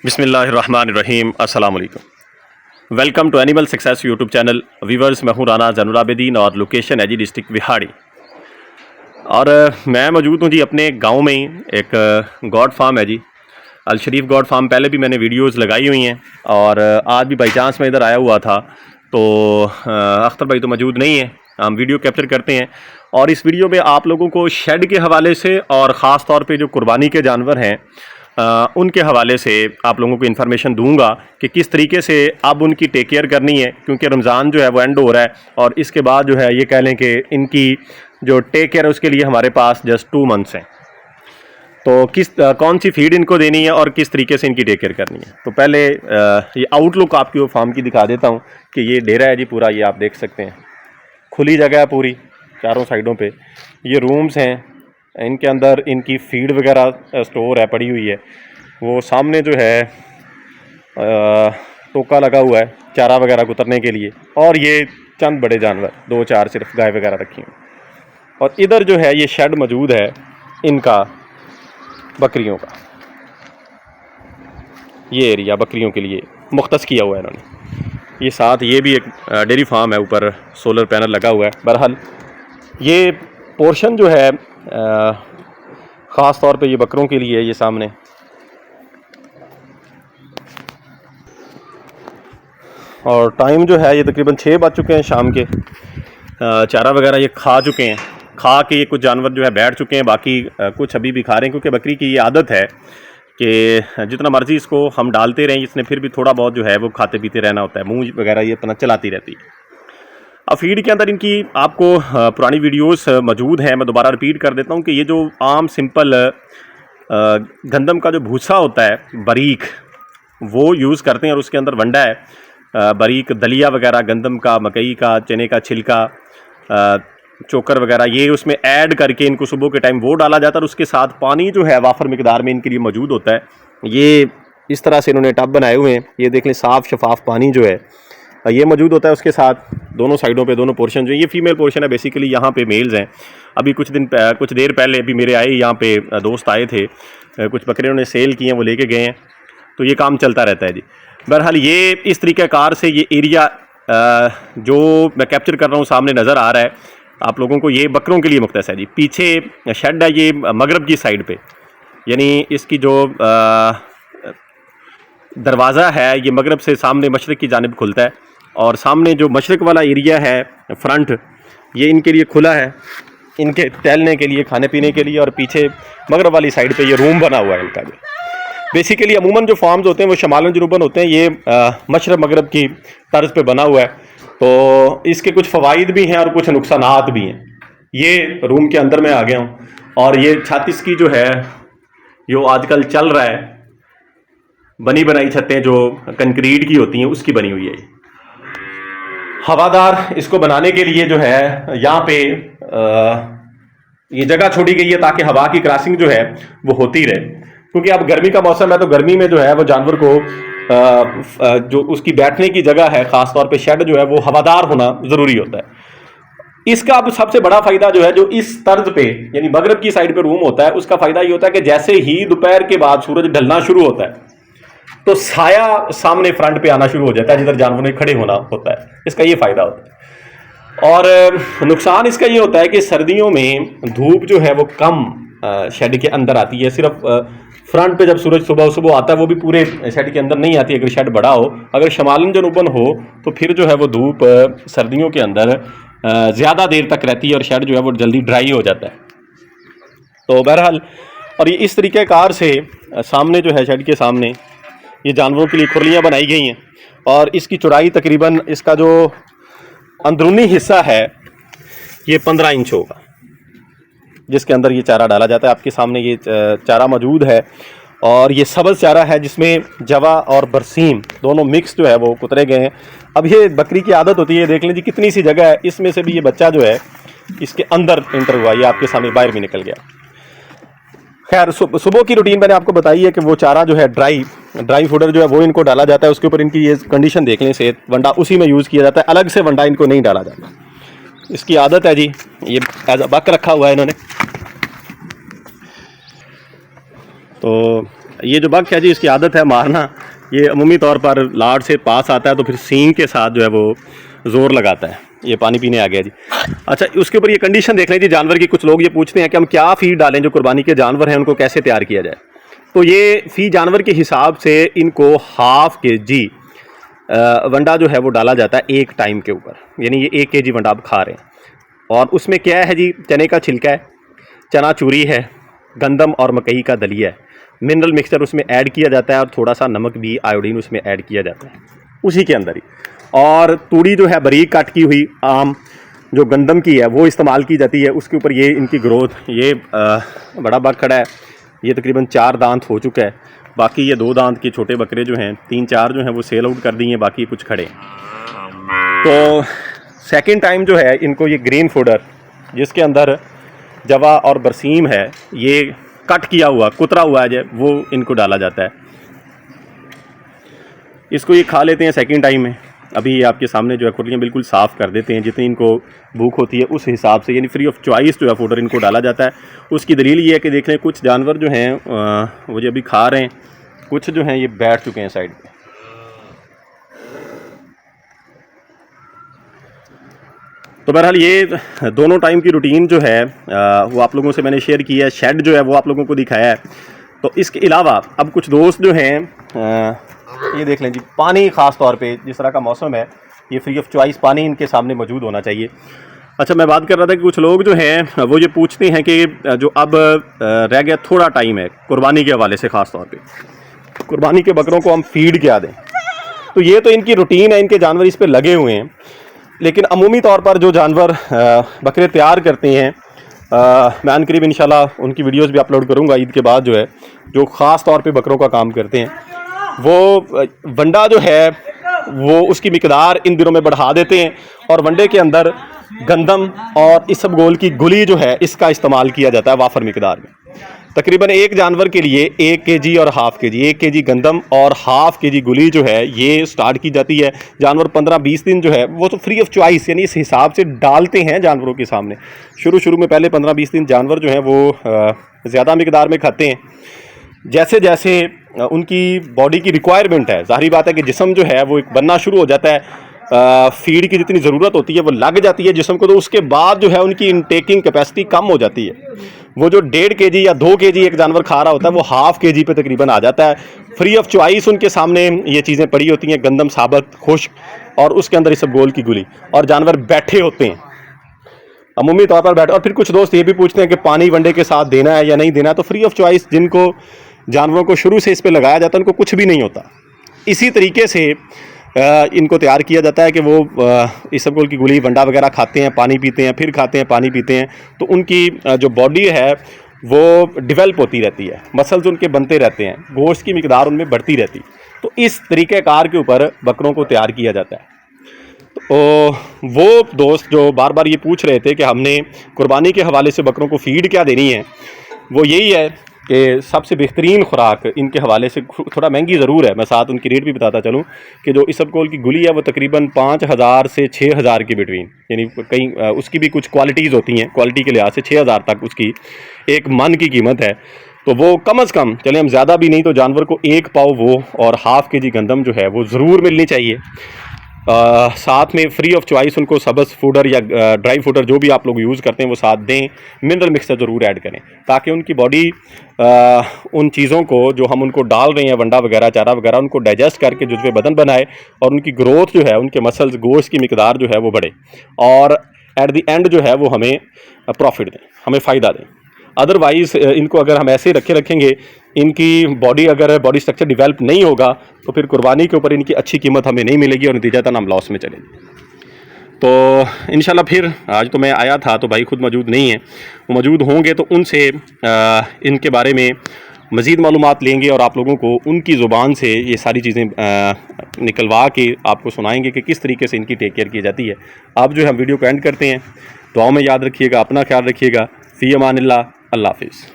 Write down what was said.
बिस्मिल्लाहिर्रहमानिर्रहीम अस्सलाम वालेकुम। Welcome to animal success YouTube channel. Viewers, मैं हूँ राना ज़ैनुल आबिदीन और लोकेशन है जी डिस्ट्रिक्ट विहाड़ी। और मैं मौजूद हूँ जी अपने गांव में ही। एक गॉड फार्म है जी, अल शरीफ गॉड फार्म। पहले भी मैंने वीडियोस लगाई हुई हैं और आज भी बाई चांस मैं इधर आया हुआ था तो अख्तर भाई तो मौजूद नहीं है। हम वीडियो कैप्चर करते हैं और इस वीडियो में आप लोगों को शेड के हवाले से और ख़ास तौर पे जो कुर्बानी के जानवर हैं उनके हवाले से आप लोगों को इन्फॉर्मेशन दूंगा कि किस तरीके से अब उनकी टेक केयर करनी है, क्योंकि रमज़ान जो है वो एंड हो रहा है और इसके बाद जो है ये कह लें कि इनकी जो टेक केयर है उसके लिए हमारे पास जस्ट 2 मंथ्स हैं। तो कौन सी फीड इनको देनी है और किस तरीके से इनकी टेक केयर करनी है। तो पहले ये आउटलुक आपकी वो फार्म की दिखा देता हूँ कि ये डेरा है जी पूरा, ये आप देख सकते हैं। खुली जगह है पूरी, चारों साइडों पे ये रूम्स हैं, इनके अंदर इनकी फीड वगैरह स्टोर है, पड़ी हुई है। वो सामने जो है टोका लगा हुआ है चारा वगैरह कुतरने के लिए। और ये चंद बड़े जानवर 2-4 सिर्फ गाय वगैरह रखी हुई। और इधर जो है ये शेड मौजूद है इनका बकरियों का। ये एरिया बकरियों के लिए मुख्तस किया हुआ है इन्होंने। ये साथ ये भी एक डेयरी फार्म है, ऊपर सोलर पैनल लगा हुआ है। बहरहाल ये पोर्शन जो है ख़ास तौर पे ये बकरों के लिए है। ये सामने और टाइम जो है ये तकरीबन 6 बज चुके हैं शाम के। चारा वगैरह ये खा चुके हैं, खा के ये कुछ जानवर जो है बैठ चुके हैं, बाकी कुछ अभी भी खा रहे हैं, क्योंकि बकरी की ये आदत है कि जितना मर्ज़ी इसको हम डालते रहें इसने फिर भी थोड़ा बहुत जो है वो खाते पीते रहना होता है, मुँह वगैरह ये अपना चलाती रहती है। अब फीड के अंदर इनकी आपको पुरानी वीडियोस मौजूद हैं, मैं दोबारा रिपीट कर देता हूँ कि ये जो आम सिंपल गंदम का जो भूसा होता है बारीक, वो यूज़ करते हैं और उसके अंदर वंडा है बारीक दलिया वगैरह, गंदम का, मकई का, चने का छिलका, चोकर वगैरह, ये उसमें ऐड करके इनको सुबह के टाइम वो डाला जाता है। और उसके साथ पानी जो है वाफर मिकदार में इनके लिए मौजूद होता है। ये इस तरह से इन्होंने टब बनाए हुए हैं, ये देख लें, साफ़ शफाफ पानी जो है ये मौजूद होता है। उसके साथ दोनों साइडों पे दोनों पोर्शन जो ये फीमेल पोर्शन है बेसिकली, यहाँ पे मेल्स हैं। अभी कुछ देर पहले अभी मेरे आए यहाँ पे दोस्त आए थे, कुछ बकरे उन्होंने सेल किए हैं, वो लेके गए हैं, तो ये काम चलता रहता है जी। बहरहाल ये इस तरीक़ाकार से ये एरिया जो मैं कैप्चर कर रहा हूँ सामने नज़र आ रहा है आप लोगों को, ये बकरों के लिए मुख्तस है जी। पीछे शेड है ये मगरब की साइड पे, यानी इसकी जो दरवाज़ा है ये मगरब से सामने मशरक़ की जानिब खुलता है। और सामने जो मशरक़ वाला एरिया है फ्रंट, ये इनके लिए खुला है, इनके टहलने के लिए, खाने पीने के लिए। और पीछे मगरब वाली साइड पे ये रूम बना हुआ है इनका। जो बेसिकली अमूमन जो फार्म्स होते हैं वो शमालन जुनूबन होते हैं, ये मशरक़ मगरब की तर्ज पे बना हुआ है। तो इसके कुछ फ़वाइद भी हैं और कुछ नुकसानात भी हैं। ये रूम के अंदर मैं आ गया हूँ और ये छत इसकी जो है जो आजकल चल रहा है, बनी बनाई छतें जो कंक्रीट की होती हैं उसकी बनी हुई है। हवादार इसको बनाने के लिए जो है यहाँ पे ये जगह छोड़ी गई है ताकि हवा की क्रॉसिंग जो है वो होती रहे, क्योंकि अब गर्मी का मौसम है तो गर्मी में जो है वो जानवर को जो उसकी बैठने की जगह है, ख़ास तौर पे शेड जो है वो हवादार होना ज़रूरी होता है। इसका अब सबसे बड़ा फ़ायदा जो है, जो इस तर्ज पे यानी मगरब की साइड पे रूम होता है, उसका फ़ायदा ये होता है कि जैसे ही दोपहर के बाद सूरज ढलना शुरू होता है तो साया सामने फ्रंट पे आना शुरू हो जाता है जिधर जानवरों ने खड़े होना होता है। इसका ये फ़ायदा होता है। और नुकसान इसका ये होता है कि सर्दियों में धूप जो है वो कम शेड के अंदर आती है। सिर्फ फ्रंट पे जब सूरज सुबह सुबह आता है वो भी पूरे शेड के अंदर नहीं आती, अगर शेड बड़ा हो। अगर शमालन जनूबन हो तो फिर जो है वो धूप सर्दियों के अंदर ज़्यादा देर तक रहती है और शेड जो है वो जल्दी ड्राई हो जाता है। तो बहरहाल, और ये इस तरीके कार से सामने जो है शेड के सामने ये जानवरों के लिए खुरलियाँ बनाई गई हैं। और इसकी चौड़ाई तकरीबन, इसका जो अंदरूनी हिस्सा है ये 15 इंच होगा, जिसके अंदर ये चारा डाला जाता है। आपके सामने ये चारा मौजूद है और ये सब्ज़ चारा है जिसमें जवा और बरसीम दोनों मिक्स जो है वो कुतरे गए हैं। अब ये बकरी की आदत होती है, देख लें जी कितनी सी जगह है, इसमें से भी ये बच्चा जो है इसके अंदर इंटर हुआ, ये आपके सामने बाहर भी निकल गया। खैर, सुबह की रूटीन मैंने आपको बताई है कि वो चारा जो है ड्राई फूडर जो है वो इनको डाला जाता है। उसके ऊपर इनकी ये कंडीशन देख लें, सेहत वंडा उसी में यूज़ किया जाता है, अलग से वंडा इनको नहीं डाला जाता। इसकी आदत है जी, ये एज अ बक रखा हुआ है इन्होंने। तो ये जो बग है जी, इसकी आदत है मारना। ये अमूमी तौर पर लाड़ से पास आता है तो फिर सींग के साथ जो है वो ज़ोर लगाता है। ये पानी पीने आ गया जी। अच्छा, उसके ऊपर ये कंडीशन देख लें जी जानवर की। कुछ लोग ये पूछते हैं कि हम क्या फीड डालें, जो कुर्बानी के जानवर हैं उनको कैसे तैयार किया जाए। तो ये फ़ी जानवर के हिसाब से इनको 1/2 kg वंडा जो है वो डाला जाता है एक टाइम के ऊपर, यानी ये 1 kg वंडा आप खा रहे हैं। और उसमें क्या है जी, चने का छिलका है, चना चूरी है, गंदम और मकई का दलिया है, मिनरल मिक्सचर उसमें ऐड किया जाता है और थोड़ा सा नमक भी, आयोडीन उसमें ऐड किया जाता है उसी के अंदर ही। और तूड़ी जो है बारीक काट की हुई आम जो गंदम की है वो इस्तेमाल की जाती है। उसके ऊपर ये इनकी ग्रोथ, ये बड़ा बग खड़ा है, ये तकरीबन 4 दांत हो चुका है। बाकी ये 2 दांत के छोटे बकरे जो हैं, 3-4 जो हैं वो सेल आउट कर दिए हैं, बाकी कुछ खड़े। तो सेकंड टाइम जो है इनको ये ग्रीन फूडर जिसके अंदर जवा और बरसीम है, ये कट किया हुआ कुतरा हुआ है, वो इनको डाला जाता है। इसको ये खा लेते हैं सेकंड टाइम में। अभी ये आपके सामने जो है खुरलियाँ बिल्कुल साफ़ कर देते हैं, जितनी इनको भूख होती है उस हिसाब से, यानी फ्री ऑफ चॉइस जो है फूडर इनको डाला जाता है। उसकी दलील ये है कि देख लें कुछ जानवर जो हैं वो जो अभी खा रहे हैं, कुछ जो हैं ये बैठ चुके हैं साइड पे। तो बहरहाल ये दोनों टाइम की रूटीन जो है वो आप लोगों से मैंने शेयर की है। शेड जो है वो आप लोगों को दिखाया है। तो इसके अलावा अब कुछ दोस्त जो हैं ये देख लें जी, पानी ख़ास तौर पे जिस तरह का मौसम है, ये फ्री ऑफ चॉइस पानी इनके सामने मौजूद होना चाहिए। अच्छा, मैं बात कर रहा था कि कुछ लोग जो हैं वो ये पूछते हैं कि जो अब रह गया थोड़ा टाइम है कुर्बानी के हवाले से, ख़ास तौर पे कुर्बानी के बकरों को हम फीड क्या दें। तो ये तो इनकी रूटीन है, इनके जानवर इस पर लगे हुए हैं। लेकिन अमूमी तौर पर जो जानवर बकरे तैयार करते हैं, मैं अनकरीब इंशाल्लाह उनकी वीडियोस भी अपलोड करूंगा ईद के बाद, जो है जो ख़ास तौर पे बकरों का काम करते हैं, वो वंडा जो है वो उसकी मिकदार इन दिनों में बढ़ा देते हैं और वंडे के अंदर गंदम और इसबगोल की गुली जो है इसका इस्तेमाल किया जाता है वाफर मिकदार में। तकरीबन एक जानवर के लिए 1 kg और 1/2 kg, 1 kg गंदम और 1/2 kg गुली जो है ये स्टार्ट की जाती है। जानवर 15-20 दिन जो है वो तो फ्री ऑफ चॉइस, यानी इस हिसाब से डालते हैं जानवरों के सामने। शुरू में पहले 15-20 दिन जानवर जो हैं वो ज़्यादा मिकदार में खाते हैं। जैसे जैसे उनकी बॉडी की रिक्वायरमेंट है, ज़ाहिर बात है कि जिस्म जो है वो एक बनना शुरू हो जाता है, फीड की जितनी ज़रूरत होती है वो लग जाती है जिस्म को, तो उसके बाद जो है उनकी इनटेकिंग कैपेसिटी कम हो जाती है। वो जो 1.5 kg या 2 kg एक जानवर खा रहा होता है वो 1/2 kg पे तकरीबन आ जाता है। फ्री ऑफ चॉइस उनके सामने ये चीज़ें पड़ी होती हैं, गंदम साबत खुश्क, और उसके अंदर इसबगोल की गुली, और जानवर बैठे होते हैं अमूमी तौर पर बैठे। और फिर कुछ दोस्त ये भी पूछते हैं कि पानी वंडे के साथ देना है या नहीं देना है। तो फ्री ऑफ चॉइस जिनको जानवरों को शुरू से इस पर लगाया जाता है उनको कुछ भी नहीं होता। इसी तरीके से इनको तैयार किया जाता है कि वो इसबगोल की गुली, वंडा वगैरह खाते हैं, पानी पीते हैं, फिर खाते हैं, पानी पीते हैं, तो उनकी जो बॉडी है वो डेवलप होती रहती है, मसल्स उनके बनते रहते हैं, गोश्त की मिकदार उनमें बढ़ती रहती है। तो इस तरीक़ेकार के ऊपर बकरों को तैयार किया जाता है। तो वो दोस्त जो बार बार ये पूछ रहे थे कि हमने कुर्बानी के हवाले से बकरों को फीड क्या देनी है, वो यही है कि सबसे बेहतरीन खुराक इनके हवाले से, थोड़ा महंगी ज़रूर है, मैं साथ उनकी रेट भी बताता चलूँ कि जो इसबगोल की गुली है वो तकरीबन 5000 से 6000 के बिटवीन, यानी कहीं उसकी भी कुछ क्वालिटीज़ होती हैं, क्वालिटी के लिहाज से 6000 तक उसकी एक मन की कीमत है। तो वो कम अज़ कम, चले हम ज़्यादा भी नहीं तो जानवर को 1 पाव वो और 1/2 kg गंदम जो है वो ज़रूर मिलनी चाहिए। साथ में फ्री ऑफ चॉइस उनको सब्ज़ फूडर या ड्राई फूडर जो भी आप लोग यूज़ करते हैं वो साथ दें। मिनरल मिक्सचर ज़रूर ऐड करें ताकि उनकी बॉडी उन चीज़ों को जो हम उनको डाल रहे हैं, वंडा वगैरह, चारा वगैरह, उनको डाइजेस्ट करके जुज़्वे बदन बनाए और उनकी ग्रोथ जो है, उनके मसल्स, गोश्त की मिकदार जो है वो बढ़े और एट द एंड जो है वो हमें प्रॉफिट दें, हमें फ़ायदा दें। अदरवाइज़ इनको अगर हम ऐसे रखेंगे, इनकी बॉडी स्ट्रक्चर डेवलप नहीं होगा तो फिर कुर्बानी के ऊपर इनकी अच्छी कीमत हमें नहीं मिलेगी और नतीजतन हम लॉस में चलेंगे। तो इंशाल्लाह फिर आज तो मैं आया था तो भाई खुद मौजूद नहीं है, वो मौजूद होंगे तो उनसे इनके बारे में मज़ीद मालूमात लेंगे और आप लोगों को उनकी ज़ुबान से ये सारी चीज़ें निकलवा के आपको सुनाएंगे कि किस तरीके से इनकी टेक केयर की जाती है। अब जो हम वीडियो को एंड करते हैं, दुआओं में याद रखिएगा, अपना ख्याल रखिएगा। फ़ी अमानिल्लाह, अल्लाह हाफ़िज़।